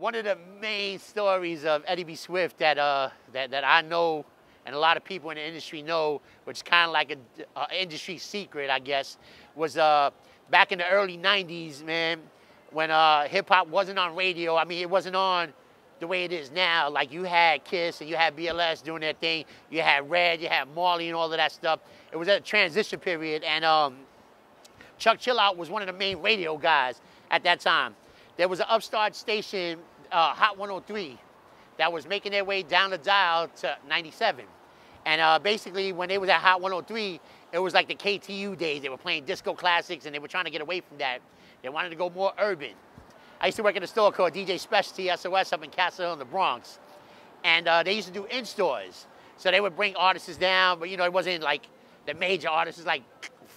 one of the main stories of Eddie B. Swift that that I know and a lot of people in the industry know, which is kind of like an industry secret, I guess, was back in the early 90s, man, when hip-hop wasn't on radio. I mean, it wasn't on the way it is now. Like, you had Kiss and you had BLS doing their thing. You had Red, you had Marley and all of that stuff. It was a transition period, and Chuck Chillout was one of the main radio guys at that time. There was an upstart station, Hot 103, that was making their way down the dial to 97. And basically, when they was at Hot 103, it was like the KTU days. They were playing disco classics, and they were trying to get away from that. They wanted to go more urban. I used to work in a store called DJ Specialty SOS up in Castle Hill in the Bronx. And they used to do in-stores. So they would bring artists down, but, you know, it wasn't like the major artists, like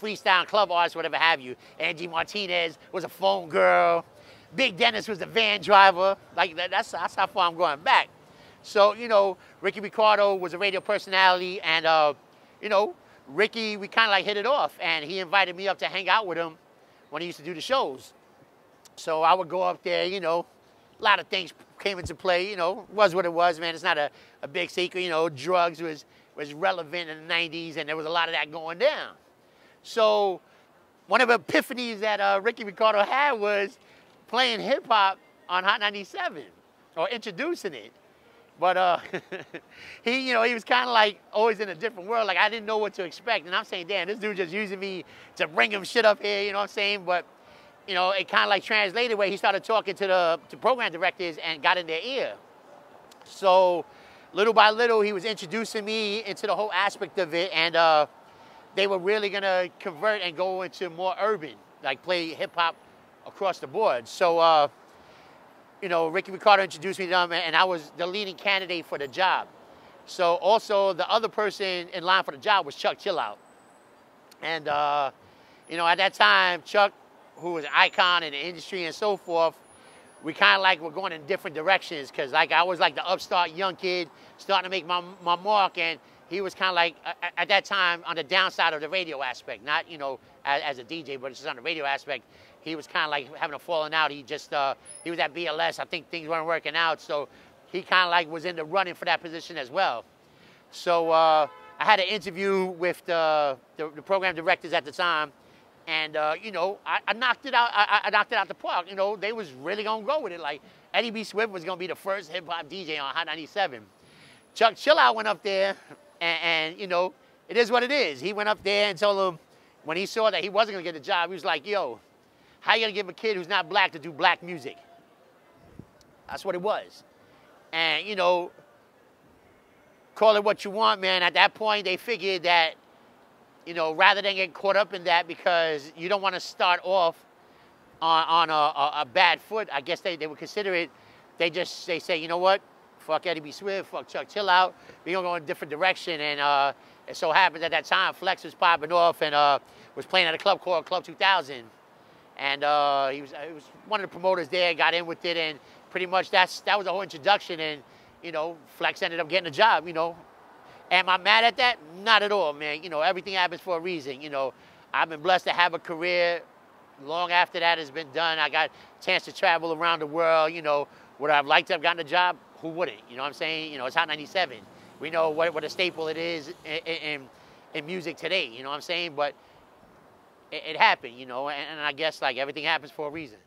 freestyle club artists, whatever have you. Angie Martinez was a phone girl. Big Dennis was the van driver. Like, that's how far I'm going back. So, you know, Ricky Ricardo was a radio personality, and, you know, Ricky, we kind of like hit it off, and he invited me up to hang out with him when he used to do the shows. So I would go up there, you know, a lot of things came into play, you know, was what it was, man. It's not a big secret, you know, drugs was relevant in the 90s, and there was a lot of that going down. So one of the epiphanies that Ricky Ricardo had was playing hip-hop on Hot 97, or introducing it. But he, you know, he was kind of like always in a different world. Like, I didn't know what to expect. And I'm saying, damn, this dude just using me to bring him shit up here, you know what I'm saying? But, you know, it kind of like translated where he started talking to program directors and got in their ear. So little by little, he was introducing me into the whole aspect of it. And they were really going to convert and go into more urban, like play hip-hop across the board. So, you know, Ricky Ricardo introduced me to them, and I was the leading candidate for the job. So also the other person in line for the job was Chuck Chillout. And, you know, at that time, Chuck, who was an icon in the industry and so forth, we kind of like were going in different directions, because like I was like the upstart young kid starting to make my mark, and he was kind of like, at that time, on the downside of the radio aspect, not, you know, as a DJ, but it's just on the radio aspect. He was kind of like having a falling out. He just, he was at BLS. I think things weren't working out. So he kind of like was in the running for that position as well. So I had an interview with the program directors at the time. And, you know, I knocked it out. I knocked it out the park. You know, they was really going to go with it. Like, Eddie B. Swift was going to be the first hip-hop DJ on Hot 97. Chuck Chillout went up there, and, you know, it is what it is. He went up there and told him, when he saw that he wasn't going to get the job, he was like, yo, how you going to give a kid who's not black to do black music? That's what it was. And, you know, call it what you want, man. At that point, they figured that, you know, rather than get caught up in that, because you don't want to start off on a bad foot, I guess they would consider it, they say, you know what, fuck Eddie B. Swift, fuck Chuck Chillout, we're going to go in a different direction. And it so happens at that time, Flex was popping off and was playing at a club called Club 2000. And he was one of the promoters there, got in with it, and pretty much that was the whole introduction. And, you know, Flex ended up getting a job, you know. Am I mad at that? Not at all, man. You know, everything happens for a reason. You know, I've been blessed to have a career long after that has been done. I got a chance to travel around the world. You know, would I have liked to have gotten a job? Who wouldn't? You know what I'm saying? You know, it's Hot 97. We know what a staple it is in music today. You know what I'm saying? But it happened, you know, and I guess, like, everything happens for a reason.